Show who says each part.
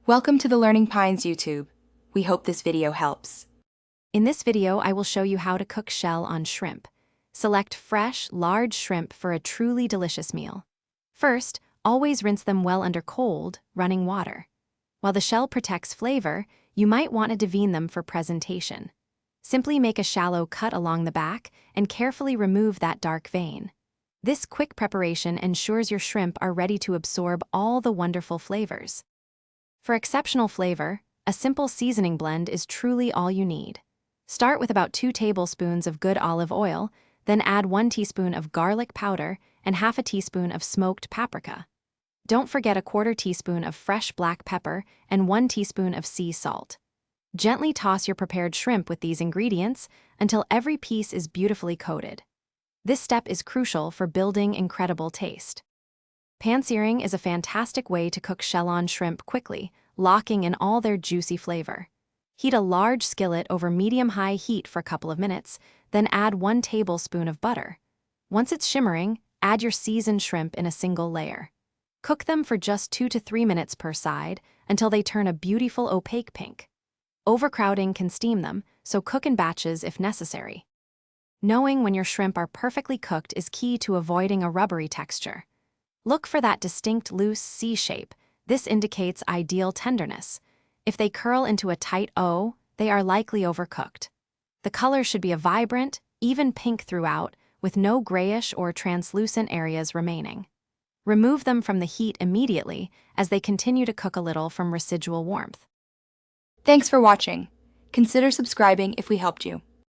Speaker 1: Welcome to the Learning Pines YouTube. We hope this video helps.
Speaker 2: In this video, I will show you how to cook shell on shrimp. Select fresh, large shrimp for a truly delicious meal. First, always rinse them well under cold, running water. While the shell protects flavor, you might want to devein them for presentation. Simply make a shallow cut along the back and carefully remove that dark vein. This quick preparation ensures your shrimp are ready to absorb all the wonderful flavors. For exceptional flavor, a simple seasoning blend is truly all you need. Start with about 2 tablespoons of good olive oil, then add 1 teaspoon of garlic powder and half a teaspoon of smoked paprika. Don't forget a 1/4 teaspoon of fresh black pepper and 1 teaspoon of sea salt. Gently toss your prepared shrimp with these ingredients until every piece is beautifully coated. This step is crucial for building incredible taste. Pan-searing is a fantastic way to cook shell-on shrimp quickly, locking in all their juicy flavor. Heat a large skillet over medium-high heat for a couple of minutes, then add 1 tablespoon of butter. Once it's shimmering, add your seasoned shrimp in a single layer. Cook them for just 2 to 3 minutes per side until they turn a beautiful opaque pink. Overcrowding can steam them, so cook in batches if necessary. Knowing when your shrimp are perfectly cooked is key to avoiding a rubbery texture. Look for that distinct loose C shape. This indicates ideal tenderness. If they curl into a tight O, they are likely overcooked. The color should be a vibrant, even pink throughout, with no grayish or translucent areas remaining. Remove them from the heat immediately as they continue to cook a little from residual warmth.
Speaker 1: Thanks for watching. Consider subscribing if we helped you.